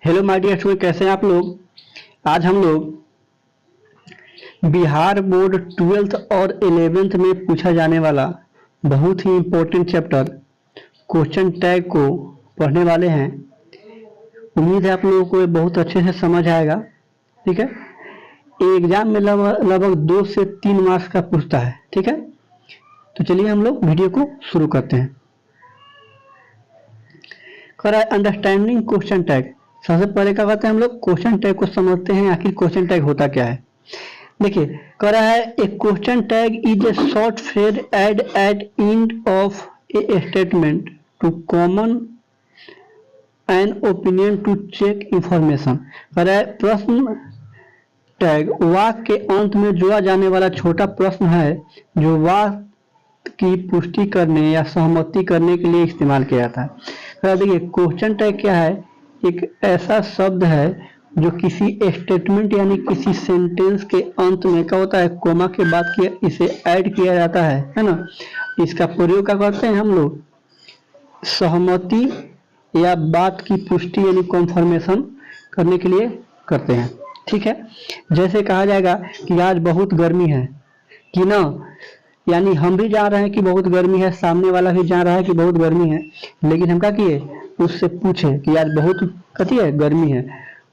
Hello my dear student, कैसे हैं आप लोग। आज हम लोग बिहार बोर्ड 12th और 11th में पूछा जाने वाला बहुत ही इम्पोर्टेंट चैप्टर क्वेश्चन टैग को पढ़ने वाले हैं। उम्मीद है आप लोगों को ये बहुत अच्छे से समझ आएगा। ठीक है, ये एग्जाम में लगभग 2 से 3 मार्क्स का पूछता है। ठीक है, तो चलिए हम लोग वीडियो को शुरू करते हैं। करा अंडरस्टैंडिंग क्वेश्चन टैग। सबसे पहले क्या करते हैं, हम लोग क्वेश्चन टैग को समझते हैं आखिर क्वेश्चन टैग होता क्या है। देखिए, कह रहा है a question tag is a short phrase add at end of a statement to common an opinion to check information. कह रहा है प्रश्न टैग वाक्य के अंत में जोड़ा जाने वाला छोटा प्रश्न है जो वाक्य की पुष्टि करने या सहमति करने के लिए इस्तेमाल किया जाता है। देखिए, क्वेश्चन टैग क्या है, एक ऐसा शब्द है जो किसी स्टेटमेंट यानी किसी सेंटेंस के अंत में क्या होता है, कोमा के बाद इसे ऐड किया जाता है ना। इसका प्रयोग क्या करते हैं हम लोग, सहमति या बात की पुष्टि यानी कॉन्फर्मेशन करने के लिए करते हैं। ठीक है, जैसे कहा जाएगा कि आज बहुत गर्मी है कि ना, यानी हम भी जान रहे हैं कि बहुत गर्मी है, सामने वाला भी जान रहा है कि बहुत गर्मी है, लेकिन हम क्या किए, उससे पूछे कि आज बहुत कथी है, गर्मी है,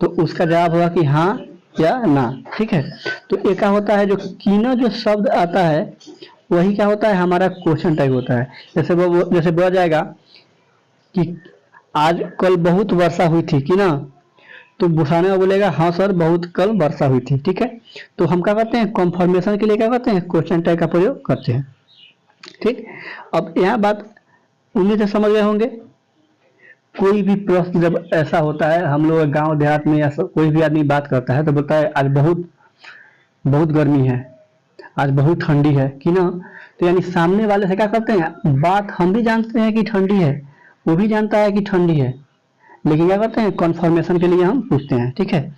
तो उसका जवाब होगा कि हाँ या ना। ठीक है, तो एक क्या होता है, जो कीना जो शब्द आता है वही क्या होता है, हमारा क्वेश्चन टैग होता है। जैसे बोला जाएगा कि आज कल बहुत वर्षा हुई थी कि ना, तो बुसाने वाला बोलेगा हाँ सर बहुत कल वर्षा हुई थी। ठीक है, तो हम क्या करते हैं, कंफर्मेशन के लिए क्या करते हैं, क्वेश्चन टैग का प्रयोग करते हैं। ठीक, अब यहाँ बात उम्मीद से समझ गए होंगे। कोई भी प्रश्न जब ऐसा होता है, हम लोग गांव देहात में या कोई भी आदमी बात करता है तो बोलता है आज बहुत बहुत गर्मी है, आज बहुत ठंडी है कि ना, तो यानी सामने वाले से क्या करते हैं, बात हम भी जानते हैं कि ठंडी है, वो भी जानता है कि ठंडी है, लेकिन क्या करते हैं, कन्फर्मेशन के लिए हम पूछते हैं। ठीक है,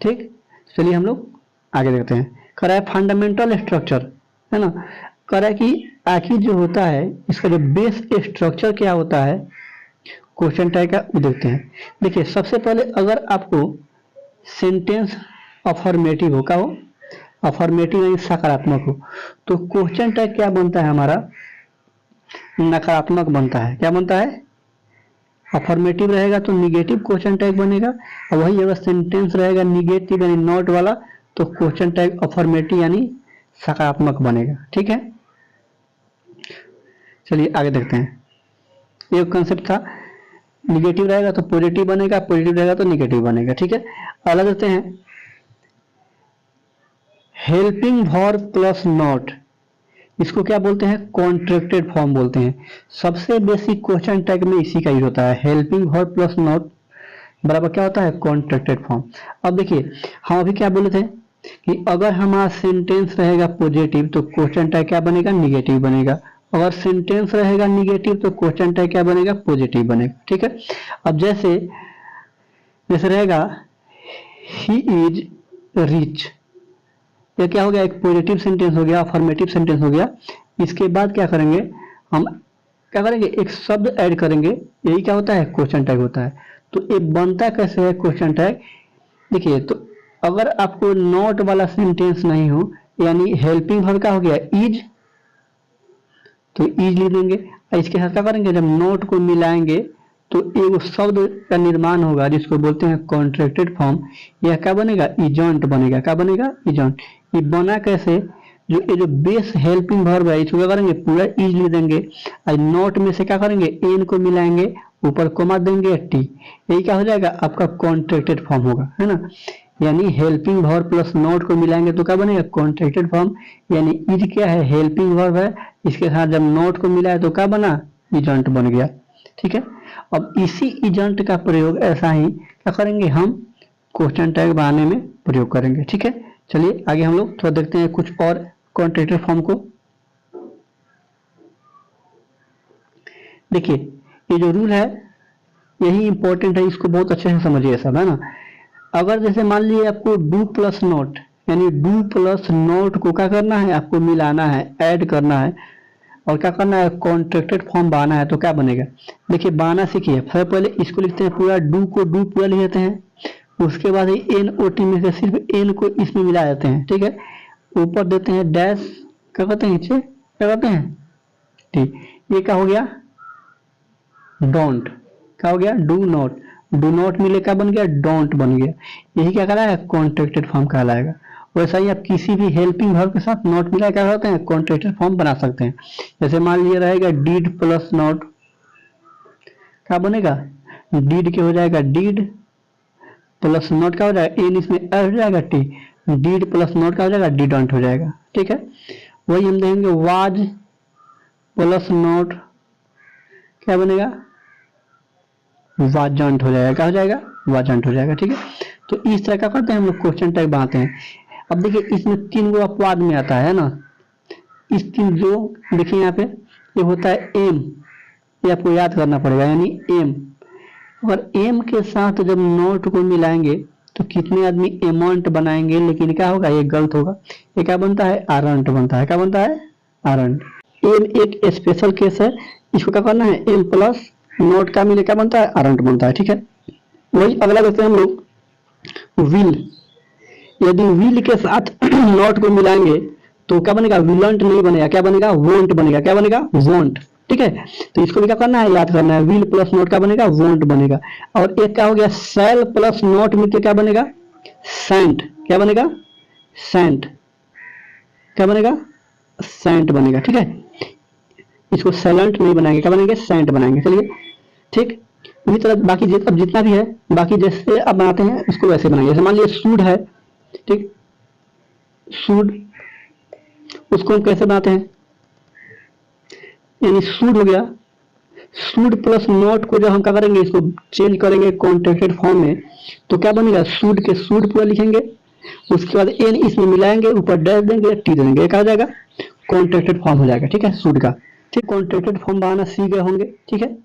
ठीक, चलिए हम लोग आगे देखते हैं। कह रहा है फंडामेंटल स्ट्रक्चर, है ना। कह रहा है कि आखिर जो होता है इसका जो बेस स्ट्रक्चर क्या होता है क्वेश्चन टैग का, वो देखते हैं। देखिए, सबसे पहले अगर आपको सेंटेंस अफर्मेटिव हो, क्या हो, अफर्मेटिव यानी सकारात्मक हो, तो क्वेश्चन टैग क्या बनता है हमारा, नकारात्मक बनता है। क्या बनता है, अफर्मेटिव रहेगा तो निगेटिव क्वेश्चन टैग बनेगा, और वही अगर सेंटेंस रहेगा निगेटिव यानी नॉट वाला तो क्वेश्चन टैग अफर्मेटिव यानी सकारात्मक बनेगा। ठीक है, चलिए आगे देखते हैं। एक कंसेप्ट था, निगेटिव रहेगा तो पॉजिटिव बनेगा, पॉजिटिव रहेगा तो निगेटिव बनेगा। ठीक है, अलग देखते हैं। हेल्पिंग वर्ब प्लस नॉट, इसको क्या बोलते हैं, कॉन्ट्रैक्टेड फॉर्म बोलते हैं। सबसे बेसिक क्वेश्चन टैग में इसी का यूज होता है, हेल्पिंग वर्ब प्लस नॉट बराबर क्या होता है, कॉन्ट्रैक्टेड फॉर्म। अब देखिए, हम अभी क्या बोले थे कि अगर हमारा सेंटेंस रहेगा पॉजिटिव तो क्वेश्चन टैग क्या बनेगा, निगेटिव बनेगा। अगर सेंटेंस रहेगा निगेटिव तो क्वेश्चन टैग क्या बनेगा, पॉजिटिव बनेगा। ठीक है, अब जैसे रहेगा ही इज रिच, ये क्या हो गया, एक पॉजिटिव सेंटेंस हो गया, अफर्मेटिव सेंटेंस हो गया। इसके बाद क्या करेंगे, हम क्या करेंगे, एक शब्द ऐड करेंगे, यही क्या होता है, क्वेश्चन टैग होता है। तो ये बनता कैसे है क्वेश्चन टैग, देखिए, तो अगर आपको नॉट वाला सेंटेंस नहीं हो, यानी हेल्पिंग वर्ब का हो गया इज, तो इज लिख देंगे। इसके साथ क्या करेंगे, जब नॉट को मिलाएंगे तो एक शब्द का निर्माण होगा जिसको बोलते हैं कॉन्ट्रैक्टेड फॉर्म। यह क्या बनेगा, इजंट बनेगा। क्या बनेगा, इजंट। ये बना कैसे, ये जो बेस हेल्पिंग वर्ब है इसको क्या करेंगे, पूरा इज लिख देंगे, और नॉट में से क्या करेंगे, एन को मिलाएंगे, ऊपर कोमा देंगे टी, यही क्या हो जाएगा, आपका कॉन्ट्रैक्टेड फॉर्म होगा, है ना। यानी हेल्पिंग वर्ब प्लस नॉट को मिलाएंगे तो क्या बनेगा, कॉन्ट्रैक्टेड फॉर्म। यानी इज क्या है, हेल्पिंग वर्ब है, इसके साथ जब नॉट को मिलाया तो क्या बना, इजंट बन गया। ठीक है, अब इसी इजंट का प्रयोग ऐसा ही क्या करेंगे, हम क्वेश्चन टैग बनाने में प्रयोग करेंगे। ठीक है, चलिए आगे हम लोग थोड़ा देखते हैं कुछ और कॉन्ट्रैक्टेड फॉर्म को। देखिए, ये जो रूल है यही इंपॉर्टेंट है, इसको बहुत अच्छे से समझिए सब, है ना। अगर जैसे मान लीजिए आपको डू प्लस नॉट, यानी डू प्लस नॉट को क्या करना है, आपको मिलाना है, ऐड करना है, और क्या करना है, कॉन्ट्रैक्टेड फॉर्म बनाना है, तो क्या बनेगा, देखिए बनाना सीखिए। सबसे पहले इसको लिखते हैं पूरा, डू को डू पूरा लिख देते हैं, उसके बाद एन ओ टी में से सिर्फ एन को इसमें मिला देते हैं, ठीक है। ऊपर देते हैं डैश, क्या कहते हैं नीचे, क्या कहते हैं, ठीक। ये क्या हो गया, डोंट, क्या हो गया, डू नॉट मिले क्या बन गया, डोंट बन गया। यही क्या कहलाएगा, कॉन्ट्रैक्टेड फॉर्म कहलाएगा। वैसा ही आप किसी भी हेल्पिंग वर्ब के साथ नॉट मिला क्या करते हैं, कॉन्ट्रैक्टेड फॉर्म बना सकते हैं। जैसे मान लीजिए रहेगा डीड प्लस नॉट, क्या बनेगा, डीड के हो जाएगा डीड प्लस नॉट क्या हो जाएगा, एन इसमें ऐड हो जाएगा टी, डीड प्लस नॉट क्या हो जाएगा, डिडंट हो जाएगा, ठीक है। वही हम देंगे वाज प्लस नॉट क्या बनेगा, वाजंट हो जाएगा, क्या हो जाएगा, वाजंट हो जाएगा, ठीक है। तो इस तरह का करते हैं हम लोग, क्वेश्चन टैग बनाते हैं। अब देखिए इसमें 3 गो अपवाद में आता है ना, इस 3 जो देखिए यहाँ पे ये होता है एम, ये आपको याद करना पड़ेगा, यानी एम, और एम के साथ जब नोट को मिलाएंगे तो कितने आदमी एमोंट बनाएंगे, लेकिन क्या होगा, ये गलत होगा। ये क्या बनता है, आरंट बनता है, क्या बनता है, आरंट। एम एक स्पेशल केस है, इसको क्या करना है, एम प्लस नोट का मिले क्या बनता है, आरंट बनता है, ठीक है। वही अगला देखते हैं हम लोग विल, यदि विल के साथ नॉट को मिलाएंगे तो क्या बनेगा, विलंट नहीं बनेगा, क्या बनेगा, वोंट बनेगा, क्या बनेगा, वोंट, ठीक है। तो इसको भी क्या करना है, याद करना है, विल प्लस नॉट क्या बनेगा, वोंट बनेगा। और एक क्या हो गया, सेल प्लस नॉट मिलकर क्या बनेगा, सेंट, क्या बनेगा, सेंट, क्या बनेगा, सेंट बनेगा, ठीक है। इसको सेलेंट नहीं बनाएंगे, क्या बनाएंगे, सेंट बनाएंगे, चलिए ठीक। इसी तरह बाकी अब जितना भी है, बाकी जैसे अब बनाते हैं उसको वैसे बनाएंगे। जैसे मान लीजिए सूड है, ठीक, सूड, उसको हम कैसे बनाते हैं, यानी सूड हो गया, सूड प्लस नॉट को जब हम क्या करेंगे, इसको चेंज करेंगे कॉन्ट्रैक्टेड फॉर्म में, तो क्या बनेगा, सूड के सूड पूरा लिखेंगे, उसके बाद एन इसमें मिलाएंगे, ऊपर डैश देंगे, टी देंगे, क्या हो जाएगा, कॉन्ट्रैक्टेड फॉर्म हो जाएगा, ठीक है, सूड का। ठीक, कॉन्ट्रैक्टेड फॉर्म बनाना सीख गए होंगे, ठीक है।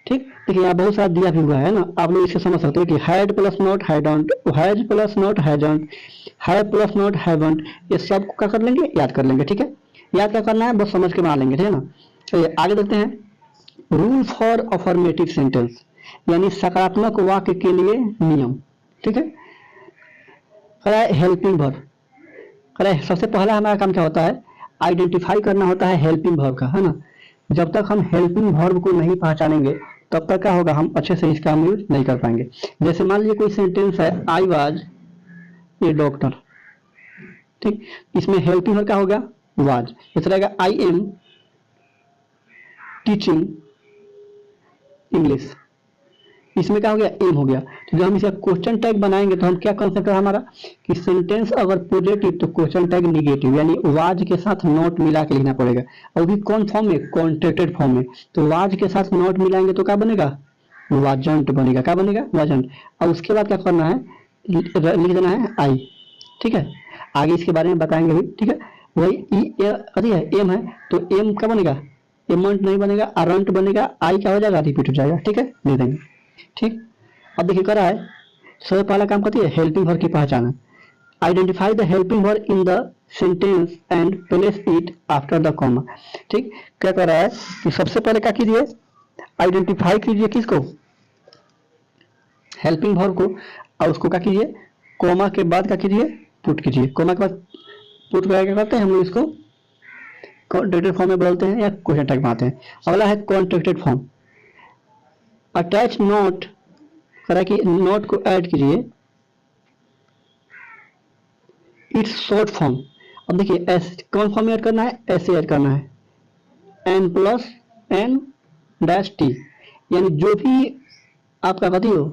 ठीक, देखिए यहाँ बहुत सारा दिया भी हुआ है ना, आप लोग इसे समझ सकते हो कि had plus not hadn't, has plus not hasn't, है प्लस नॉट हैवंट, ये सब क्या कर लेंगे, याद कर लेंगे, ठीक है। याद क्या करना है, बस समझ के बना लेंगे, ठीक है ना। चलिए आगे देखते हैं, रूल फॉर अफर्मेटिव सेंटेंस, यानी सकारात्मक वाक्य के लिए नियम, ठीक है। हेल्पिंग वर्ब, सबसे पहला हमारा काम क्या होता है, आइडेंटिफाई करना होता है हेल्पिंग वर्ब का, है ना। जब तक हम हेल्पिंग वर्ब को नहीं पहचानेंगे तब तक क्या होगा, हम अच्छे से इसका हम यूज नहीं कर पाएंगे। जैसे मान लीजिए कोई सेंटेंस है, आई वाज ए डॉक्टर, ठीक, इसमें हेल्पिंग वर्ब क्या होगा, वाज। इस रहेगा आई एम टीचिंग इंग्लिश, इसमें क्या हो गया, एम हो गया। तो जब हम इसका क्वेश्चन टैग बनाएंगे तो हम क्या कंसेप्ट है हमारा, कि सेंटेंस अगर पॉजिटिव तो क्वेश्चन टैग निगेटिव, यानी वाज के साथ नॉट मिला के लिखना पड़ेगा। और भी कौन फॉर्म में, कॉन्ट्रैक्टेड फॉर्म में। तो वाज के साथ नॉट मिलाएंगे तो क्या बनेगा, वाजंट बनेगा, क्या बनेगा, वाजंट। और उसके बाद क्या करना है, लिख देना है आई, ठीक है। आगे इसके बारे में बताएंगे भी, ठीक है। वही है, एम है, तो एम क्या बनेगा, एमंट नहीं बनेगा, अरंट बनेगा, आई क्या हो जाएगा, रिपीट हो जाएगा, ठीक है, दे देंगे, ठीक। अब देखिए कर रहा है, सबसे पहला काम करती है हेल्पिंग वर्ब की पहचान, identify the helping verb in the sentence and place it after the comma. ठीक, क्या कर रहा है कि सबसे पहले क्या कीजिए, आइडेंटिफाई कीजिए किसको, हेल्पिंग वर्ब को, और उसको क्या कीजिए, कॉमा के बाद क्या कीजिए, पुट कीजिए। कॉमा के बाद पुट क्या करते हैं हम लोग, इसको कॉन्ट्रैक्टेड फॉर्म में बदलते हैं या क्वेश्चन टैग बनाते हैं। अगला है कॉन्ट्रैक्टेड फॉर्म, अटैच नोट, करा कि नोट को ऐड कीजिए इट्स शॉर्ट फॉर्म। अब देखिए ऐसे कौन फॉर्म ऐड करना है, ऐसे ऐड करना है, n plus n dash t, यानी जो भी आपका कथी हो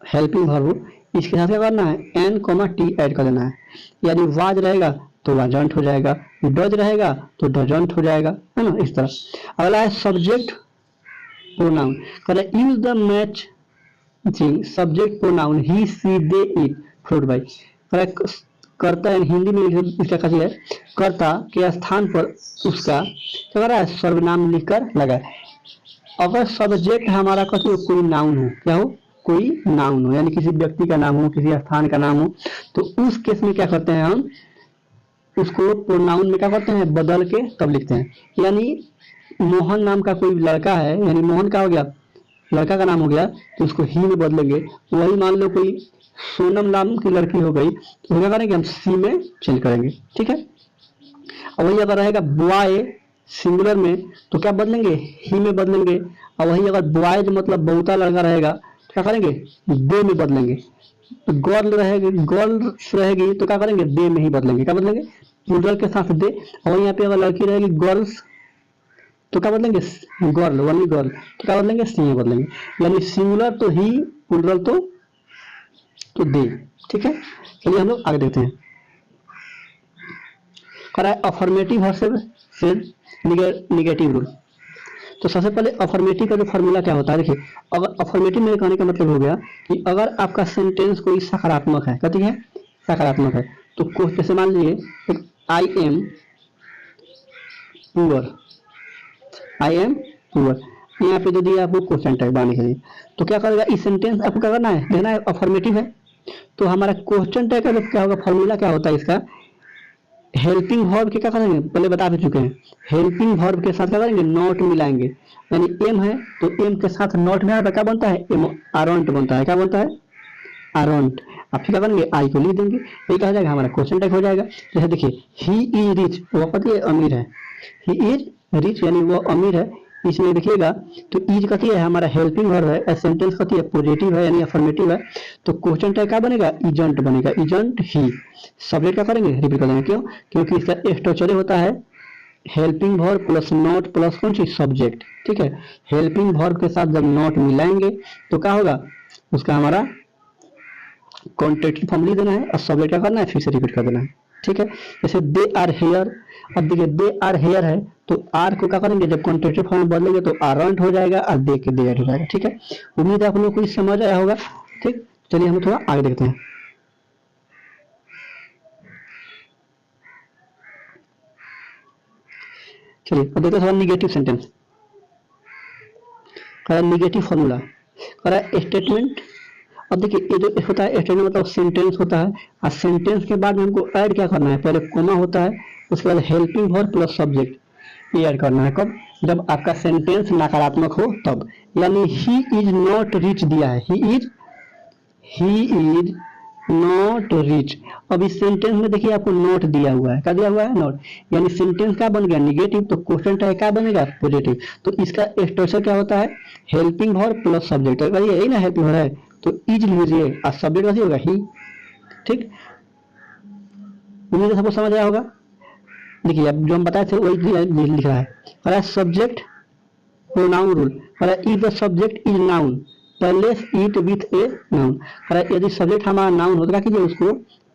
हेल्पिंग वर्ब हो, इसके साथ क्या करना है, एन कॉमा टी ऐड कर देना है। यानी वाज रहेगा तो वाजंट हो जाएगा, डज रहेगा तो डजंट हो जाएगा, है ना, इस तरह। अगला है सब्जेक्ट प्रोनाउन, करें use the match subject pronoun he she they it fruit by, कर्ता है हिंदी में इसका कथी है, कर्ता के स्थान पर उसका क्या कर रहा है, सर्वनाम लिखकर लगाए। अगर सब्जेक्ट हमारा कथी हो, कोई नाउन हो, क्या हो, कोई नाउन हो, यानी किसी व्यक्ति का नाम हो, किसी स्थान का नाम हो, तो उस केस में क्या करते हैं हम, उसको प्रोनाउन में क्या करते हैं, बदल के तब लिखते हैं। यानी मोहन नाम का कोई लड़का है, यानी मोहन का हो गया, लड़का का नाम हो गया, तो उसको ही में बदलेंगे। वही मान लो कोई सोनम नाम की लड़की हो गई, तो क्या करेंगे हम सी में चेंज करेंगे, ठीक है। और वही अगर रहेगा बॉय सिंगुलर में, तो क्या बदलेंगे, ही में बदलेंगे। और वही अगर बॉयज मतलब बहुता लड़का रहेगा, तो क्या करेंगे, दे में बदलेंगे। तो गर्ल रहेगी, गर्ल्स रहेगी, तो क्या करेंगे, दे में ही बदलेंगे। क्या बदलेंगे, प्लूरल के साथ दे। और यहाँ पे अगर लड़की रहेगी गर्ल्स, तो क्या बदलेंगे, गर्ल, ओनली गर्ल, तो क्या बदलेंगे, सी में बदलेंगे। यानी सिंगुलर तो ही, प्लूरल तो दे, ठीक है। चलिए हम लोग आगे देखते हैं। कह रहा है अफर्मेटिव वर्सेस फिर निगेटिव रूल। तो सबसे पहले अफर्मेटिव का जो फॉर्मूला क्या होता है, देखिए अगर अफर्मेटिव में कहने का मतलब हो गया कि अगर आपका सेंटेंस कोई सकारात्मक है, कहती है सकारात्मक है, तो जैसे मान लीजिए I am poor, I am poor, यहाँ पे जो दिया आपको क्वेश्चन टैग बनाने के लिए, तो क्या करेगा, इस सेंटेंस आपको क्या करना है, देखना है अफर्मेटिव है। तो हमारा क्वेश्चन टैग का जो क्या होगा, फॉर्मूला क्या होता है इसका, हेल्पिंग वर्ब के क्या करेंगे, पहले बता भी चुके हैं, हेल्पिंग वर्ब के साथ क्या करेंगे, नॉट मिलाएंगे। यानी एम है तो एम के साथ नॉट मिलाने पर क्या बनता है, एम आरंट बनता है। क्या बनता है, आरंट। आप क्या करेंगे, आई को लिख देंगे, ये क्या हो जाएगा, हमारा क्वेश्चन टैग हो जाएगा। जैसे देखिए ही इज रिच, वो पति है अमीर है, ही इज रिच यानी वो अमीर है। इसमें देखिएगा तो इज कथी है, हमारा हेल्पिंग वर्ब है, सेंटेंस कथी है, पॉजिटिव है यानी अफर्मेटिव है। तो क्वेश्चन टैग क्या बनेगा, इजंट बनेगा, इजंट ही। सब्जेक्ट क्या करेंगे, रिपीट कर देंगे, क्यों, क्योंकि इसका स्ट्रक्चर होता है helping verb plus not plus कौन सी, सब्जेक्ट, ठीक है। हेल्पिंग वर्ब के साथ जब नॉट मिलाएंगे तो क्या होगा, उसका हमारा कॉन्ट्रेक्टिव फॉर्म लिख देना है और सब्जेक्ट क्या करना है, फिर से रिपीट कर देना है, ठीक है। जैसे दे आर हेयर, अब देखिए दे आर हेयर है तो आर को क्या करेंगे, जब कॉन्ट्रेक्टिव फॉर्म बदलेंगे तो आरंट हो जाएगा और दे के दे हो जाएगा, ठीक है। उम्मीद है आप लोग को समझ आया होगा, ठीक। चलिए हम थोड़ा आगे देखते हैं। चलिए अब देखते हैं थोड़ा negative sentence, negative formula, statement. अब देखिए ये जो होता है स्टेटमेंट मतलब सेंटेंस होता है, और सेंटेंस के बाद में हमको ऐड क्या करना है, पहले कोमा होता है, उसके बाद हेल्पिंग वर्ब प्लस सब्जेक्ट ये ऐड करना है। कब, जब आपका सेंटेंस नकारात्मक हो तब। यानी ही इज नॉट रिच दिया है, ही इज नॉट रिच। अब इस सेंटेंस में देखिए आपको नॉट दिया हुआ है, क्या दिया हुआ है, नॉट। यानी सेंटेंस क्या बन गया, निगेटिव, तो क्वेश्चन टैग क्या बनेगा, पॉजिटिव। तो इसका स्ट्रक्चर क्या होता है, हेल्पिंग वर्ब प्लस सब्जेक्ट, यही ना हेल्पिंग वर्ब है, तो इज लीजिए और सब्जेक्ट कैसे होगा, ही, ठीक। उम्मीद सबको समझ आया होगा। देखिए अब जो हम बताए थे वही लिख रहा है, subject pronoun rule, if the subject is noun place it with a noun. यदि सब्जेक्ट हमारा नाउन हो तो क्या कीजिए, उसको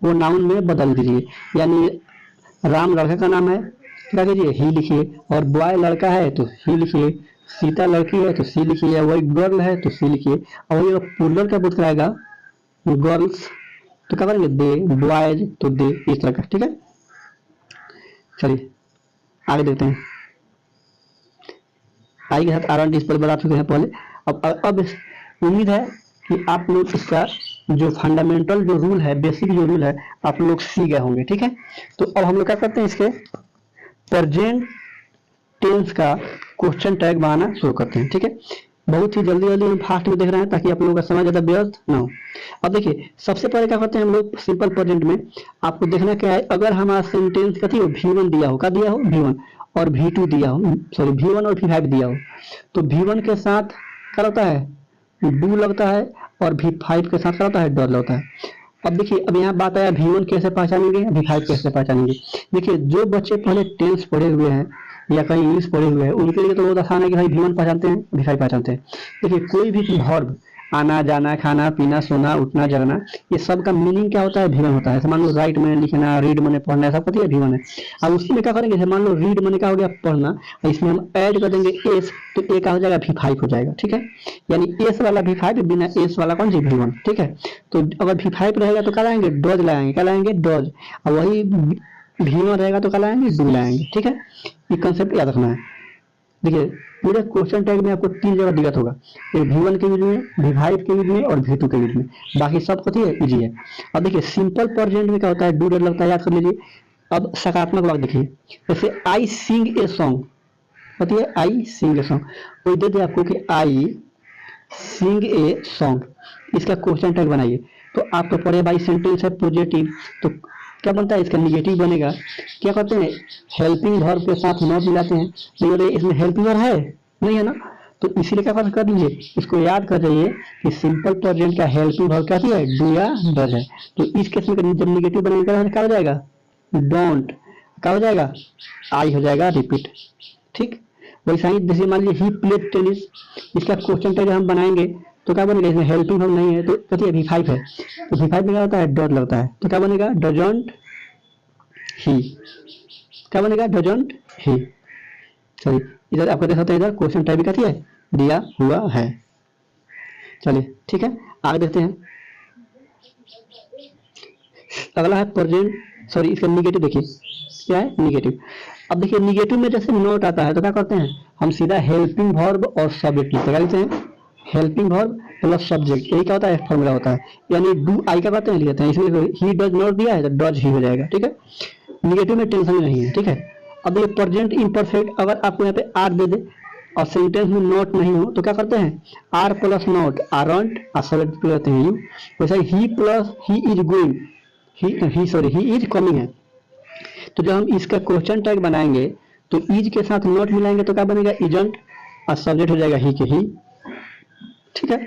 वो नाउन में बदल दीजिए। यानी राम लड़का का नाम है तो क्या कीजिए, ही लिखिए, और बॉय लड़का है तो ही लिखिए, सीता लड़की है तो सी लिखिए, वही गर्ल है तो सी लिखिए। और वही प्लूरल का बुक कराएगा गर्ल्स तो क्या करेंगे, दे, बॉयज तो दे, इस तरह का, ठीक है। चलिए आगे देखते हैं। आई के साथ आरंट इस पर बता चुके हैं पहले। अब उम्मीद है कि आप लोग इसका जो फंडामेंटल जो रूल है, बेसिक जो रूल है, आप लोग सीख गए होंगे, ठीक है। तो अब हम लोग क्या करते हैं, इसके प्रेजेंट टेंस का क्वेश्चन टैग बनाना शुरू करते हैं, ठीक है। बहुत ही जल्दी जल्दी हम फास्ट में देख रहे हैं ताकि आप लोगों का समय ज्यादा व्यर्थ ना हो। अब देखिए सबसे पहले क्या करते हैं हम लोग, सिंपल प्रेजेंट में आपको देखना क्या है, अगर हमारा सेंटेंस कथी हो, V1 दिया हो, क्या दिया हो, V1 और V2 दिया हो, सॉरी V1 और V5 दिया हो, तो V1 के साथ क्या होता है, डू लगता है, और V5 के साथ क्या होता है, डर लगता है। अब देखिए अब यहाँ बात आया V1 कैसे पहचानेंगे, V5 कैसे पहचानेंगे। देखिए जो बच्चे पहले टेंस पढ़े हुए हैं या कहीं इंग्लिश पढ़े हुए हैं उनके लिए तो बहुत आसान है कि भाई V1 पहचानते हैं, V5 पहचानते हैं। देखिए कोई भी वर्ब, आना जाना, खाना पीना, सोना उठना जगना, ये सब का मीनिंग क्या होता है, V1 होता है। मान लो राइट मैंने लिखना, रीड मैंने पढ़ना, सब पता है V1 है। अब उसी में क्या करेंगे, मान लो रीड मैंने क्या हो गया, पढ़ना, इसमें हम ऐड कर देंगे एस, तो ए का हो जाएगा V5 हो जाएगा, ठीक है। यानी एस वाला V5 बिना एस वाला कौन सी, V1, ठीक है। तो अगर V5 रहेगा तो क्या लाएंगे, डॉज लाएंगे, क्या लाएंगे, डॉज। और वही V1 रहेगा तो क्या लाएंगे, डू लाएंगे, ठीक है। ये कंसेप्ट याद रखना है। देखिए पूरे क्वेश्चन टैग में आपको 3 जगह दिक्कत होगा, एक V1 के बीच में, V5 के बीच में और V2 के बीच में, बाकी सब कथी है, इजी है। अब देखिए सिंपल प्रेजेंट में क्या होता है, डू डर लगता है, याद कर लीजिए। अब सकारात्मक वाक्य देखिए, जैसे आई सिंग ए सॉन्ग, होती है आई सिंग ए सॉन्ग। वही दे दिया आपको कि आई सिंग ए सॉन्ग, इसका क्वेश्चन टैग बनाइए। तो आप तो पढ़े भाई सेंटेंस है पॉजिटिव, तो क्या बनता है इसका निगेटिव बनेगा। क्या करते हैं हेल्पिंग वर्ब के साथ नॉट मिलाते हैं, लेकिन इसमें हेल्पिंग वर्ब है नहीं है ना, तो इसीलिए क्या कर दीजिए, इसको याद कर जाइए कि सिंपल प्रेजेंट का हेल्पिंग वर्ब क्या है, डू या डज है। तो इस केस में जब निगेटिव बनेगा क्या हो जाएगा, डोंट, क्या हो जाएगा, आई हो जाएगा रिपीट। ठीक, वैसा ही जैसे मान लीजिए ही प्लेड टेनिस, इसका क्वेश्चन टैग हम बनाएंगे तो क्या बनेगा, इसमें हेल्पिंग वर्ब नहीं है तो कहती है V5 है, तो V5 में क्या होता है, डॉट लगता है, तो क्या बनेगा, डजंट ही, क्या बनेगा, डजंट ही। सॉरी, इधर आपको देख सकते हैं, इधर क्वेश्चन टैग भी कहती है दिया हुआ है। चलिए ठीक है, आगे देखते हैं। अगला है प्रेजेंट, सॉरी इसका निगेटिव देखिए क्या है, निगेटिव। अब देखिए निगेटिव में जैसे नोट आता है तो क्या करते हैं, हम सीधा हेल्पिंग वर्ब और सब्जेक्ट लिखते हैं, क्या लिखते हैं, हेल्पिंग वर्ब प्लस सब्जेक्ट, यही क्या होता है, फॉर्मूला होता है। यानी डू आई क्या करते हैं, लिखते हैं, इसमें ही डज नॉट दिया है तो डज ही हो जाएगा। ठीक है, निगेटिव में टेंशन नहीं है। ठीक है, अब ये प्रेजेंट इम्परफेक्ट, अगर आपको यहाँ पे आर दे दे और सेंटेंस में नोट नहीं हो तो क्या करते हैं, are plus not aren't, subject कहते हैं यू। वैसा ही plus he is going, he is coming है। तो जब हम इसका क्वेश्चन टैग बनाएंगे तो इज के साथ नोट मिलाएंगे तो क्या बनेगा, इजंट, और सब्जेक्ट हो जाएगा ही के ही। ठीक है,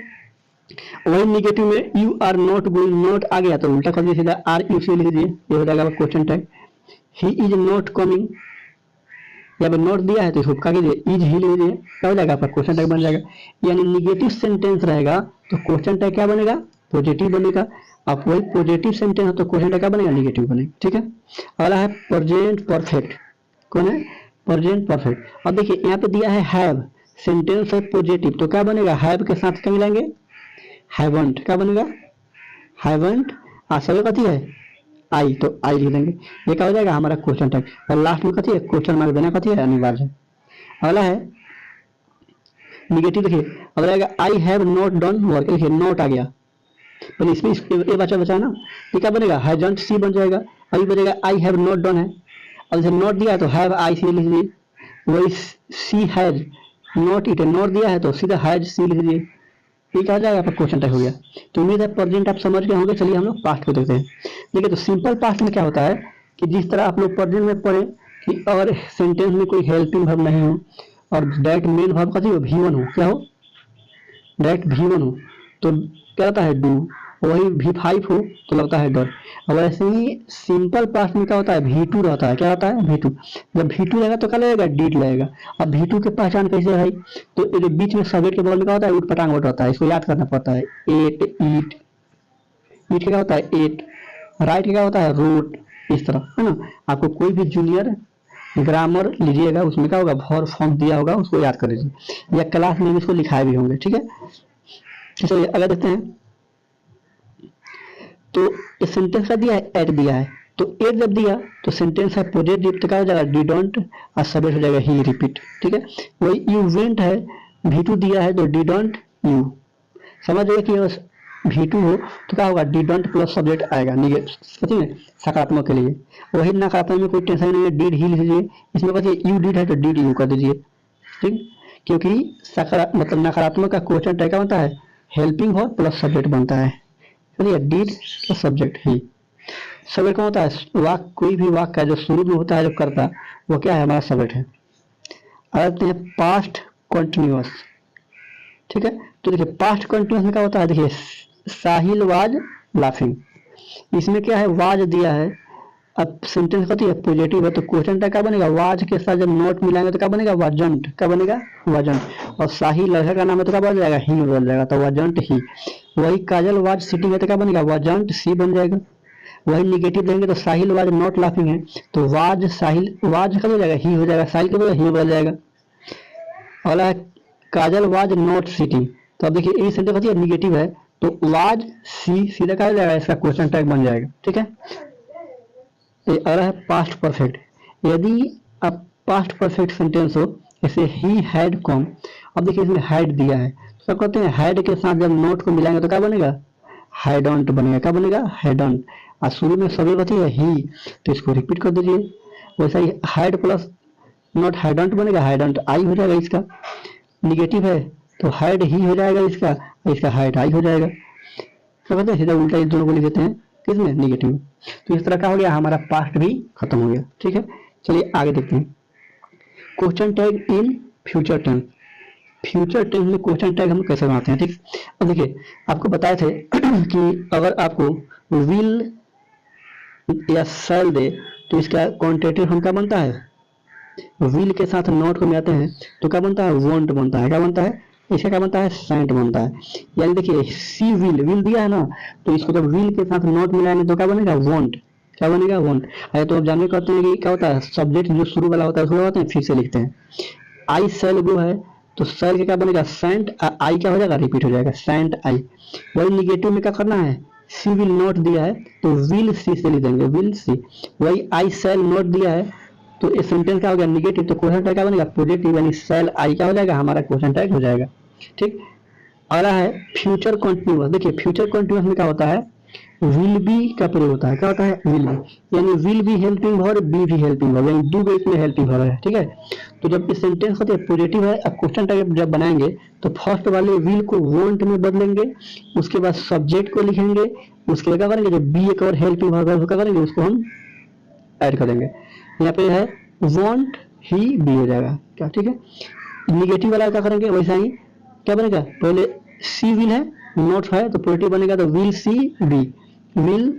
वही निगेटिव में you are not going, not आ गया तो उल्टा कर दीजिए, सीधा आर यू से लिख दीजिए, ये हो जाएगा question tag. He is not coming, या फिर नोट दिया है तो इसको क्या कीजिए, इज ही लिख दीजिए, क्या हो जाएगा आपका क्वेश्चन टैग बन जाएगा। यानी निगेटिव सेंटेंस रहेगा तो क्वेश्चन टैग क्या बनेगा, पॉजिटिव बनेगा। अब वही पॉजिटिव सेंटेंस हो तो क्वेश्चन टैग क्या बनेगा, निगेटिव बनेगा। ठीक है, अगला है प्रेजेंट परफेक्ट। कौन है, प्रेजेंट परफेक्ट। अब देखिए यहाँ पे दिया है हैव, सेंटेंस है पॉजिटिव तो क्या बनेगा, हैव के साथ क्या मिलाएंगे, हैवंट, क्या बनेगा, हैवंट, सभी कथी है आई, तो आई लिख देंगे, ये क्या हो जाएगा हमारा क्वेश्चन टैग। और लास्ट में कथी है, क्वेश्चन मार्क देना कथी है, अनिवार्य है। अगला है निगेटिव, देखिए अगला आएगा I have not done work, देखिए नॉट आ गया, पहले इसमें ये बचा ना, ये क्या बनेगा, हैजंट सी बन जाएगा। अभी बनेगा आई हैव नॉट डन है, अब जब नॉट दिया है तो हैव आई सी लिख दीजिए, वही सी हैज नॉट इट, नॉट दिया है तो सीधा हैज सी लिख दीजिए, ये क्या हो जाएगा आपका क्वेश्चन टैग हो गया। तो उम्मीद है प्रेजेंट आप समझ गए होंगे। चलिए हम लोग पास्ट को देखते हैं। देखिए तो सिंपल पास्ट में क्या होता है कि जिस तरह आप लोग प्रेजेंट में पढ़े कि अगर सेंटेंस में कोई हेल्पिंग वर्ब नहीं हो और डायरेक्ट मेन वर्ब कथी हो, V1 हो, क्या हो, डायरेक्ट V1 हो तो क्या रहता है, डू, वही V5 हो तो लगता है डर। अब ऐसे ही सिंपल पास्ट में क्या होता है, V2 रहता है, क्या होता है, V2। जब V2 रहेगा तो क्या लगेगा, डीड लगेगा। अब V2 की पहचान कैसे है, तो ये बीच में सब्जेक्ट के बगल में क्या होता है, उठ पटांग उठ रहता है, इसको याद करना पड़ता है। एट, ईट, ईट क्या होता है, एट, राइट क्या होता है, रोट, इस तरह है ना। आपको कोई भी जूनियर ग्रामर लीजिएगा उसमें क्या होगा, वर्ब फॉर्म दिया होगा उसको याद कर लीजिए, या क्लास में भी इसको लिखाए भी होंगे। ठीक है, चलिए अगर देखते हैं तो इस सेंटेंस का दिया है, एट दिया है, तो एट जब दिया तो सेंटेंस है पॉजिटिव तो क्या हो जाएगा, डिडोंट, और सब्जेक्ट हो जाएगा ही रिपीट। ठीक है, वही यू वेंट है, V2 दिया है तो डिडोंट यू, समझ गए कि V2 हो तो क्या होगा, डिडोंट प्लस सब्जेक्ट आएगा निगेटिव में, सकारात्मक के लिए। वही नकारात्मक में कोई टेंशन नहीं है, डीड ही लिख लीजिए, इसमें बच्चे यू डीड है तो डीड यू कर दीजिए। ठीक, क्योंकि मतलब नकारात्मक का क्वेश्चन टैग क्या बनता है, हेल्पिंग वर्ब प्लस सब्जेक्ट बनता है। चलिए डीड का सब्जेक्ट ही, सब्जेक्ट कौन होता है, वाक्य, कोई भी वाक्य का जो शुरू में होता है, जो करता वो क्या है, हमारा सब्जेक्ट है। आते हैं पास्ट कंटिन्यूअस। ठीक है, तो देखिए पास्ट कंटिन्यूअस में क्या होता है, देखिए साहिल वाज लाफिंग, इसमें क्या है, वाज दिया है, अब सेंटेंस कहती है पॉजिटिव है तो क्वेश्चन टैग क्या बनेगा, वाज के साथ जब नोट मिलाएंगे तो क्या बनेगा, वाजंट, क्या बनेगा, वाजंट। और साहिल लड़का का नाम है तो क्या बन जाएगा, ही बन जाएगा, तो वाजंट ही। वही काजल वाज सिटिंग है तो क्या बनेगा, वाजंट सी बन जाएगा। वही निगेटिव देंगे तो साहिल वाज नॉट लाफिंग है तो वाज साहिल, वाज क्या हो जाएगा, ही हो जाएगा, साहिल क्या बनेगा, ही बन जाएगा। अगला है काजल वाज नॉट सिटिंग, तो अब देखिए ये सेंटेंस है निगेटिव है तो वाज सी सीधा क्या हो जाएगा, इसका क्वेश्चन टैग बन जाएगा। ठीक है, ये अगला है पास्ट परफेक्ट। यदि अब पास्ट परफेक्ट सेंटेंस हो जैसे ही हैड कम, अब देखिए इसमें हैड दिया है तो क्या कहते हैं, हैड के साथ जब नोट को मिलाएंगे तो क्या बनेगा, हैडंट बनेगा, क्या बनेगा, हैडंट। और शुरू में सभी बची है ही तो इसको रिपीट कर दीजिए। वैसा he had plus not hydrant बनेगा, हाइडेंट आई हो जाएगा इसका। निगेटिव है तो हाइड ही हो जाएगा इसका, इसका हाइड आई हो जाएगा। क्या कहते हैं, सीधा उल्टा इस दोनों को लिख देते हैं किसमें, निगेटिव। तो इस तरह का हो गया, हमारा पास्ट भी खत्म हो गया। ठीक है, चलिए आगे देखते हैं। Question tag in future tense. Future tense में क्वेश्चन टैग हम कैसे बनाते हैं, ठीक। अब देखिए, आपको बताए थे कि अगर आपको विल या शैल दे तो इसका क्वांटिटेटिव फॉर्म क्या बनता है, विल के साथ नॉट को मिलाते हैं तो क्या बनता है, वॉन्ट बनता है। क्या बनता है, इसका क्या बनता है, सेंट बनता है। यानी देखिए, सी विल, विल दिया है ना, तो इसको जब विल के साथ नॉट मिलाएंगे तो क्या बनेगा, वॉन्ट। क्या बनेगा, वॉन्ट। अरे तो आप जानते करते हैं कि क्या होता है, सब्जेक्ट जो शुरू वाला होता है उसको होते हैं फिर से लिखते हैं। आई सेल गो है तो सेल का क्या बनेगा, सेंट। आई क्या हो जाएगा, रिपीट हो जाएगा, सेंट आई। वही निगेटिव में क्या करना है, सी विल नॉट दिया है तो विल सी से लिख देंगे, विल सी। वही आई सेल नॉट दिया है तो ये सेंटेंस क्या हो गया, निगेटिव, तो क्वेश्चन टैग क्या बनेगा, पॉजिटिव, यानी सेल आई क्या हो जाएगा, हमारा क्वेश्चन टैग हो जाएगा। ठीक। अगला है फ्यूचर कॉन्टिन्यूअस। देखिए, फ्यूचर कॉन्टिन्यूअस में क्या होता है, विल बी का प्रयोग होता है। क्या होता है, विल बी, यानी विल भी हेल्पिंग वर्ब, बी भी हेल्पिंग वर्ब, यानी दो बेस में हेल्पिंग वर्ब है। ठीक है, तो जब ये सेंटेंस होते हैं पॉजिटिव है, अब क्वेश्चन टैग जब बनाएंगे तो फर्स्ट वाले विल को वॉन्ट में बदलेंगे, उसके बाद सब्जेक्ट को लिखेंगे, उसके बाद क्या करेंगे, जो बी एक और हेल्पिंग वर्ब है उसको क्या करेंगे, उसको हम ऐड कर देंगे। यहाँ पे है वॉन्ट ही बी हो जाएगा क्या, ठीक है। निगेटिव वाला क्या करेंगे, वैसा ही क्या बनेगा, पहले सी विल है, नॉट है तो पॉजिटिव बनेगा, तो will see B, will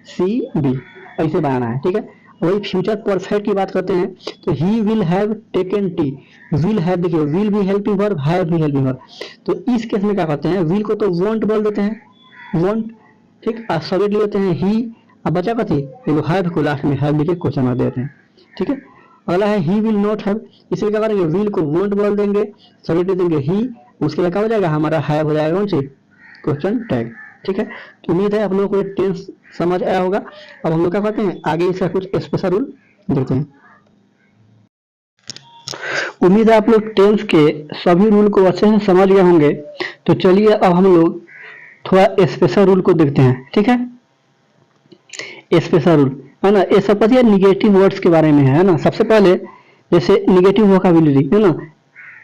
see B, ऐसे बनाना है। ठीक है, वही फ्यूचर परफेक्ट की बात करते हैं तो he will have taken T. Will have, देखिए विल भी हेल्पिंग वर्ब, हैव भी हेल्पिंग वर्ब, तो इस केस में क्या करते हैं, विल को तो वॉन्ट बोल देते हैं, वॉन्ट। ठीक, सब्जेक्ट ले लेते हैं ही, अब बचा का थी हैव को लास्ट में हैव लिखे क्वेश्चन मार्क देते हैं। ठीक है, अगला है ही विल नॉट हैव, इसलिए क्या करेंगे, विल को वॉन्ट बोल देंगे, सब्जेक्ट देंगे ही, उसके लिए क्या हो जाएगा, हमारा हैव हो जाएगा, कौन सी, क्वेश्चन टैग। ठीक है, तो उम्मीद है आप लोगों को टेंस समझ आया होगा। अब हम लोग क्या करते हैं, आगे इसका कुछ स्पेशल रूल देखते हैं। उम्मीद है आप लोग टेंस के सभी रूल को अच्छे से समझ गए होंगे। तो चलिए अब हम लोग थोड़ा स्पेशल रूल को देखते हैं। ठीक है, स्पेशल रूल है ना, ये सब पता है निगेटिव वर्ड्स के बारे में है ना। सबसे पहले जैसे निगेटिव वोकैबुलरी है ना,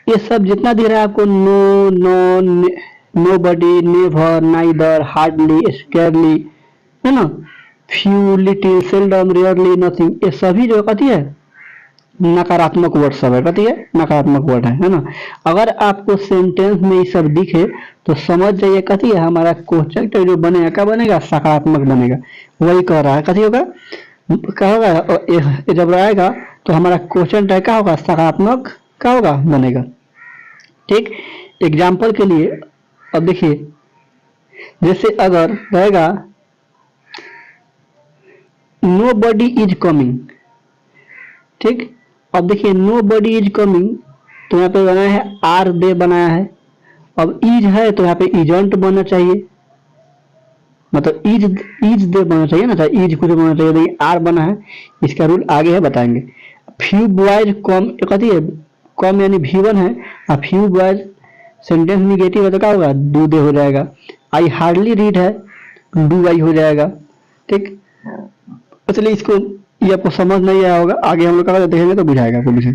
ये सब जितना दे रहा है आपको, नो, नो, नो बडी, नेवर, नाइदर, हार्डली, स्केयरली, है ना, few, little, seldom, rarely, nothing, ये सभी जो कहती है नकारात्मक वर्ड सब है, कहती है नकारात्मक वर्ड है ना। अगर आपको सेंटेंस में ये सब दिखे तो समझ जाइए कहती है हमारा क्वेश्चन जो बनेगा क्या बनेगा, सकारात्मक बनेगा। वही कह रहा है, कथी होगा, क्या होगा, ये जब आएगा तो हमारा क्वेश्चन टैग क्या होगा, सकारात्मक क्या होगा, बनेगा। ठीक, एग्जाम्पल के लिए अब देखिए, जैसे अगर रहेगा नो बडी इज कमिंग। ठीक, अब देखिए नो बडी इज कमिंग, तो यहाँ पे बनाया है आर दे बनाया है। अब इज है तो यहाँ पे इजंट बनना चाहिए, मतलब इज दे बनना चाहिए ना, चाहे इज कुछ बनना चाहिए, लेकिन आर बना है। इसका रूल आगे है बताएंगे। फ्यू बॉयज कम, कहती है कम यानी V1 है, और फ्यू बॉयज सेंटेंस निगेटिव है तो क्या होगा, डू दे हो जाएगा। आई हार्डली रीड है, डू आई हो जाएगा। ठीक, इसलिए इसको ये आपको समझ नहीं आया होगा, आगे हम लोग क्या देखेंगे तो बुझाएगा आपको विषय।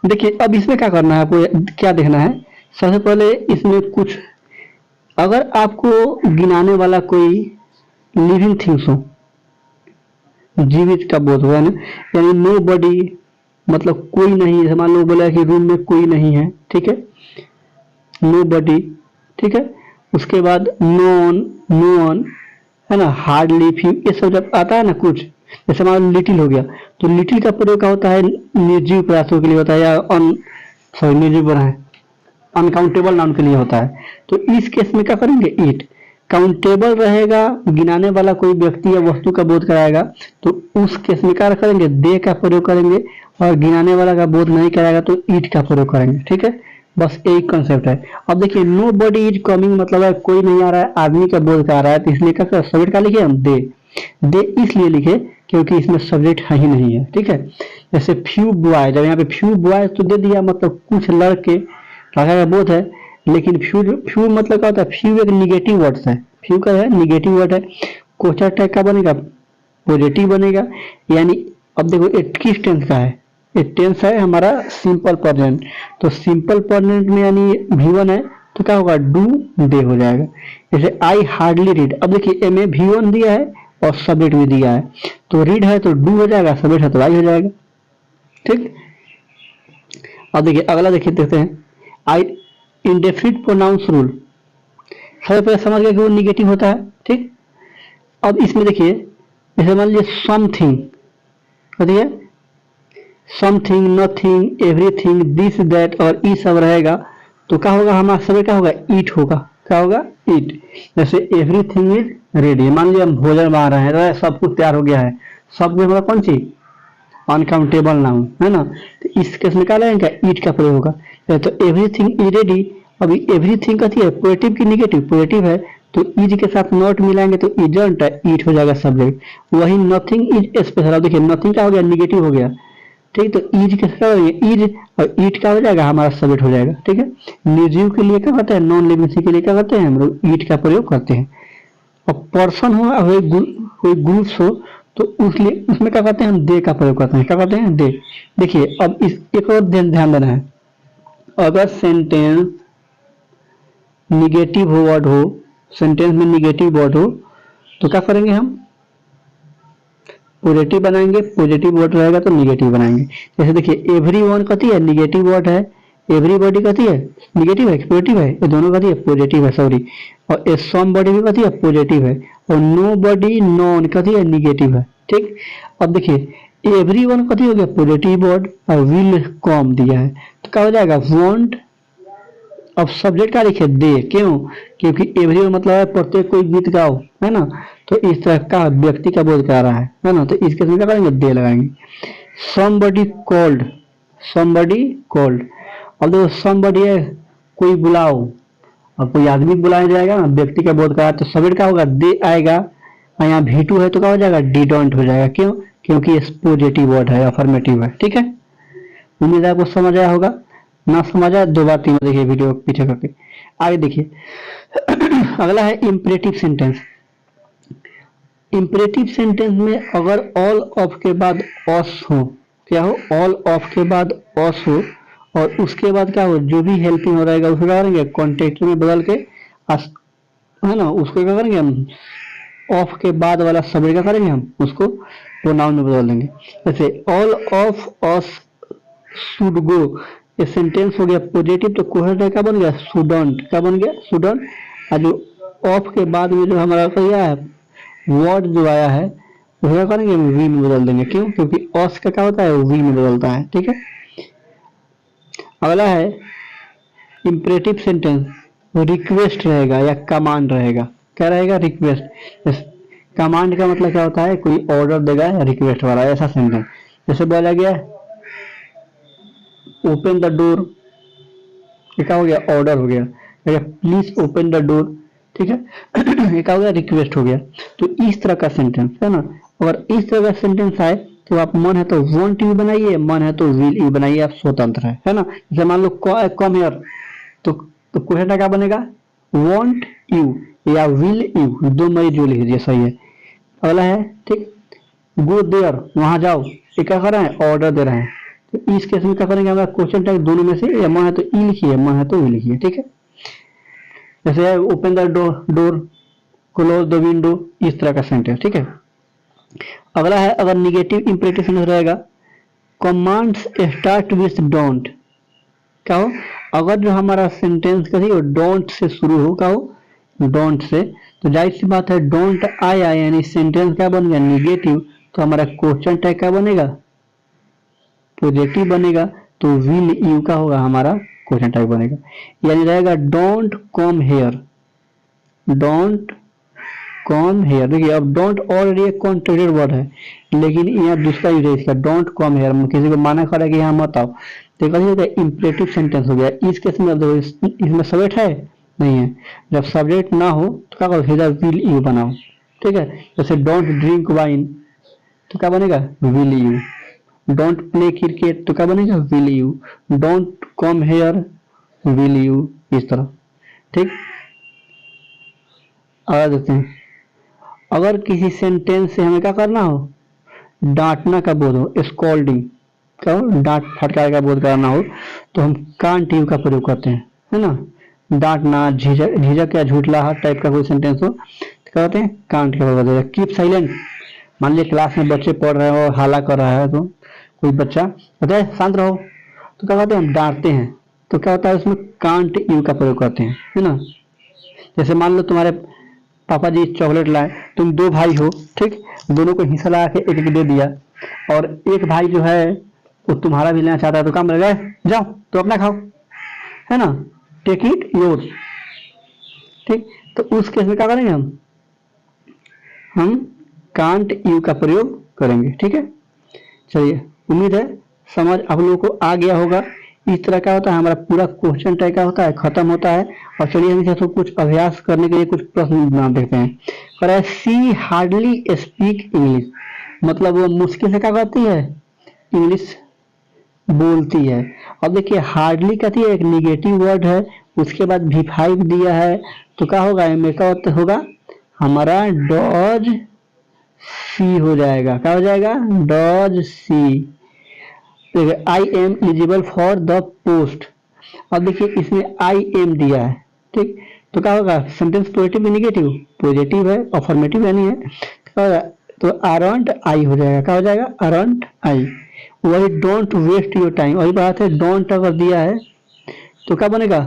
देखिए अब इसमें क्या करना है, आपको क्या देखना है, सबसे पहले इसमें कुछ, अगर आपको गिनाने वाला कोई लिविंग थिंग्स हो, जीवित का बोध हुआ ना, यानी नो बडी मतलब कोई नहीं है, मान लो बोला कि रूम में कोई नहीं है। ठीक है, नो बडी। ठीक है, उसके बाद नॉन, नॉन, है ना, हार्डली, फ्यू, ये सब जब आता है ना कुछ, जैसे मान लिटिल हो गया तो लिटिल का प्रयोग क्या होता है, निर्जीव पदार्थों के लिए होता है, या निर्जीव बना है, अनकाउंटेबल नाउन के लिए होता है। तो इस केस में क्या करेंगे, इट काउंटेबल रहेगा, गिनाने वाला कोई व्यक्ति या वस्तु का बोध कराएगा तो उस केस में क्या करेंगे, दे का प्रयोग करेंगे, और गिनाने वाला का बोध नहीं कराएगा तो इट का प्रयोग करेंगे। ठीक है, बस यही कंसेप्ट है। अब देखिए नो बडी इज कमिंग मतलब है कोई नहीं आ रहा है, आदमी का बोध करा रहा है, तो इसलिए क्या सब्जेक्ट का लिखे हम, दे। दे इसलिए लिखे क्योंकि इसमें सब्जेक्ट है ही नहीं है। ठीक है, जैसे फ्यू बॉय, जब यहाँ पे फ्यू बॉय तो दे दिया, मतलब कुछ लड़के, लड़का का बोध है, लेकिन फ्यू, फ्यू मतलब क्या होता है, फ्यू एक निगेटिव वर्ड है, फ्यू का है निगेटिव वर्ड है, क्वेश्चन टैग का बनेगा, पॉजिटिव बनेगा, यानी अब देखो ये किस टेंस का है, ये टेंस है हमारा सिंपल प्रेजेंट। तो सिंपल प्रेजेंट में यानी V1 है तो क्या होगा, डू डे हो जाएगा। जैसे आई हार्डली रीड, अब देखिए ए में V1 दिया है और सब्जेक्ट भी दिया है, तो रीड है तो डू हो जाएगा, सब्जेक्ट है तो आई हो जाएगा। ठीक, अब देखिए अगला देखिए देखते हैं, आई इंडेफिनिट प्रोनाउंस रूल। सबसे पहले समझ गए कि वो निगेटिव होता है। ठीक, अब इसमें देखिए जैसे मान लीजिए समथिंग, बताइए something, nothing, everything, this that और ई सब रहेगा तो क्या होगा, हमारा सब्जेक्ट क्या होगा, ईट होगा। क्या होगा, ईट। जैसे एवरीथिंग इज रेडी, मान लीजिए हम भोजन बना रहे हैं, तो सब कुछ तैयार हो गया है, सब कुछ मतलब कौन सी, अनकाउंटेबल नाउन है ना, तो इस केस में क्या लगेगा, ईट का प्रयोग होगा। तो एवरीथिंग इज रेडी, अभी एवरीथिंग कहती है पॉजिटिव की निगेटिव, पॉजिटिव है तो इज के साथ नॉट मिलाएंगे तो इजंट है, ईट हो जाएगा सब्जेक्ट। वही नथिंग इज स्पेशल, अब देखिए नथिंग क्या हो गया, निगेटिव हो गया। ठीक, तो ईज के साथ ईज और ईट क्या हो जाएगा, हमारा सब्जेक्ट हो जाएगा। ठीक है, निर्जीव के लिए क्या करते हैं, नॉन लिविंग के लिए क्या करते हैं, हम लोग ईट का प्रयोग करते हैं। और पर्सन हो कोई ग्रुप्स हो तो उसलिए उसमें क्या करते हैं, हम दे का प्रयोग करते हैं। क्या करते हैं, दे। देखिए अब इस एक और ध्यान देना है, अगर सेंटेंस निगेटिव हो वर्ड हो, सेंटेंस में निगेटिव वर्ड हो तो क्या करेंगे, हम पॉजिटिव बनाएंगे, पॉजिटिव वर्ड रहेगा तो निगेटिव बनाएंगे। जैसे देखिए एवरीवन कहती है निगेटिव वर्ड है, एवरीबॉडी कहती है निगेटिव है, पॉजिटिव है, ये दोनों कहती है पॉजिटिव है, सॉरी। और ए समबॉडी भी कहती है पॉजिटिव है, और नो बॉडी, नॉन कहती है निगेटिव है। ठीक, अब देखिए एवरीवन कहती हो गया पॉजिटिव वर्ड और विल कॉम दिया है तो क्या हो जाएगा, वांट। अब सब्जेक्ट का लिखे दे, क्यों, क्योंकि एवरी मतलब है प्रत्येक कोई गीत गाओ, है ना, तो इस तरह का व्यक्ति का बोध कर रहा है ना, तो इसके लिए क्या करेंगे, दे लगाएंगे। somebody कॉल्ड, somebody कॉल्ड, अब देखो somebody है कोई बुलाओ, अब कोई आदमी बुलाया जाएगा ना, व्यक्ति का बोध करा तो सब्जेक्ट क्या होगा, दे आएगा। और यहाँ V2 है तो क्या हो जाएगा, डिडोंट हो जाएगा, क्यों, क्योंकि ये पॉजिटिव वर्ड है, अफर्मेटिव है। ठीक है, उम्मीद है आपको समझ आया होगा, ना समझ आया दो बार तीन बार देखिए वीडियो पीछे करके। आगे देखिए अगला है इंपरेटिव सेंटेंस। इंपरेटिव सेंटेंस में अगर ऑल ऑफ के बाद ऑस हो, क्या हो, ऑल ऑफ के बाद ऑस हो और उसके बाद क्या हो, जो भी हेल्पिंग हो रहेगा उसको क्या करेंगे, कॉन्टेक्ट में बदल के है ना, उसको क्या करेंगे हम, ऑफ के बाद वाला सब्जेक्ट क्या करेंगे, हम उसको प्रोनाउन में बदल देंगे। जैसे all of us should go, ये सेंटेंस हो गया पॉजिटिव तो कोहेरेंट क्या बन गया, शुडंट। क्या बन गया, शुडंट। और जो ऑफ के बाद में जो हमारा क्या है, वर्ड जो आया है वो क्या करेंगे, वी में बदल देंगे, क्यों, क्योंकि ऑस का क्या होता है, वी में बदलता है। ठीक है, अगला है इंपरेटिव सेंटेंस, रिक्वेस्ट रहेगा या कमांड रहेगा। क्या रहेगा, रिक्वेस्ट। कमांड का मतलब क्या होता है, कोई ऑर्डर देगा या रिक्वेस्ट वाला ऐसा सेंटेंस। जैसे बोला गया ओपन द डोर, ये क्या हो गया, ऑर्डर हो गया। प्लीज ओपन द डोर, ठीक है ये क्या हो गया, रिक्वेस्ट हो गया। तो इस तरह का सेंटेंस है ना, अगर इस तरह का सेंटेंस आए तो आप मन है तो वॉन्ट यू बनाइए, मन है तो विल यू बनाइए, आप स्वतंत्र है ना। जैसे मान लो कम हियर तो क्वेश्चन क्या बनेगा, वॉन्ट यू या विल यू, दो मई जो लिख दिया, सही है। अगला है ठीक, गो देयर, वहां जाओ, ये क्या कर रहे हैं, ऑर्डर दे रहे हैं। तो इस केस में क्या करेंगे, हमारा क्वेश्चन टैग दोनों में से या मन है तो ई लिखिए, मन है तो वी लिखिए। ठीक है, जैसे open the door, close the window, इस तरह का सेंटेंस। ठीक है, अगला है अगर निगेटिव इंपरेटिव सेंटेंस रहेगा, कमांड्स स्टार्ट विथ डोंट। क्या हो, अगर जो हमारा सेंटेंस कभी वो डोंट से शुरू हो, क्या हो, डोंट से, तो जाहिर सी बात है डोंट आया यानी सेंटेंस क्या बन गया, निगेटिव, तो हमारा क्वेश्चन टैग क्या बनेगा, पॉजिटिव बनेगा, तो विल यू का होगा हमारा क्वेश्चन टैग बनेगा, यानी रहेगा don't come here, don't come here. देखिए अब डोंट ऑलरेडी एक कॉन्ट्रेक्टेड वर्ड है, लेकिन यहाँ दूसरा यूज है इसका, डोंट कम हेयर, किसी को माना खड़ा है कि यहाँ मत आओ, तो कहते हैं इंपरेटिव सेंटेंस हो गया। इस केस में इसमें सब्जेक्ट है नहीं है, जब सब्जेक्ट ना हो तो क्या करो, सीधा विल यू बनाओ। ठीक है, जैसे डोंट ड्रिंक वाइन तो क्या बनेगा, will you. Don't play cricket तो क्या बनेगा, will you. Don't come here, will you, इस तरह। ठीक, आ देखते हैं, अगर किसी सेंटेंस से हमें क्या करना हो, डांटना का बोध हो, स्कॉल्डिंग का हो, डांट फटकार का बोध कराना हो, तो हम कांट यू का प्रयोग करते हैं, है ना। डांटना, झिझक झिझक या झूठलाहट टाइप का कोई सेंटेंस हो तो क्या कहते हैं, कांट का प्रयोग करते हैं। कीप साइलेंट, मान लीजिए क्लास में बच्चे पढ़ रहे हो और हल्ला कर रहा है, तो कोई बच्चा कहता है शांत रहो, तो क्या कहते हैं, हम डांटते हैं, तो क्या होता है उसमें कांट यू का प्रयोग करते हैं, है ना। जैसे मान लो तुम्हारे पापा जी चॉकलेट लाए, तुम दो भाई हो, ठीक, दोनों को हिस्सा लगा के एक एक दे दिया, और एक भाई जो है वो तुम्हारा भी लेना चाहता है, तो काम लगा, जाओ तो अपना खाओ, है ना, टेक इट योर, ठीक। तो उस केस में क्या करेंगे, हम कांट यू का प्रयोग करेंगे, ठीक है। चलिए, उम्मीद है समझ आप लोगों को आ गया होगा। इस तरह का होता है हमारा पूरा क्वेश्चन टाइप का होता है, खत्म होता है। और चलिए हम इसे कुछ अभ्यास करने के लिए कुछ प्रश्न बना देखते हैं। पर है सी हार्डली स्पीक इंग्लिश, मतलब वो मुश्किल से क्या करती है, इंग्लिश बोलती है। अब देखिए हार्डली कहती है, एक निगेटिव वर्ड है, उसके बाद V5 दिया है, तो क्या होगा, इनमें क्या होगा, हमारा डॉज सी हो जाएगा, क्या हो जाएगा, डॉज सी। I am eligible for the post, अब देखिए इसमें आई एम दिया है, ठीक, तो क्या होगा, सेंटेंस पॉजिटिव या निगेटिव, पॉजिटिव है, अफर्मेटिव यानी है, तो क्या होगा, तो अराउंड आई हो जाएगा, क्या हो जाएगा, अराउंड आई। वही डोंट वेस्ट योर टाइम, वही बात है, डोंट अगर दिया है तो क्या बनेगा,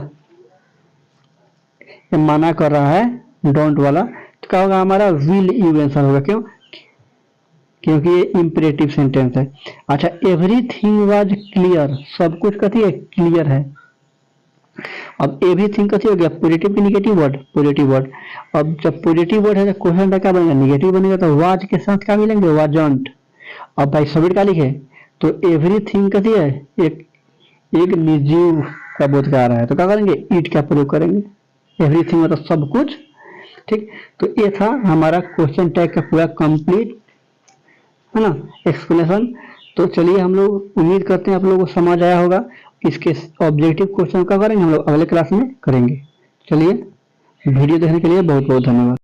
ये मना कर रहा है डोंट वाला, तो क्या होगा, हमारा विल यू आंसर होगा, क्यों, क्योंकि ये इंपरेटिव सेंटेंस है। अच्छा, एवरीथिंग वाज क्लियर, सब कुछ कथी है, क्लियर है। अब एवरीथिंग कथी हो गया, पॉजिटिव की निगेटिव वर्ड, पॉजिटिव वर्ड। अब जब पॉजिटिव वर्ड है तो क्वेश्चन का क्या बनेगा, निगेटिव बनेगा, तो वाज के साथ क्या मिलेंगे, वाजंट। अब भाई सबमिट का लिखे, तो एवरीथिंग कथी है, एक निर्जीव का बोध कर रहा है, तो क्या करेंगे, इट का प्रयोग करेंगे, एवरीथिंग मतलब सब कुछ, ठीक। तो ये था हमारा क्वेश्चन टैग का पूरा कंप्लीट, है ना, एक्सप्लेनेशन। तो चलिए हम लोग उम्मीद करते हैं आप लोगों को समझ आया होगा। इसके ऑब्जेक्टिव क्वेश्चन का करेंगे हम लोग अगले क्लास में करेंगे। चलिए, वीडियो देखने के लिए बहुत बहुत धन्यवाद।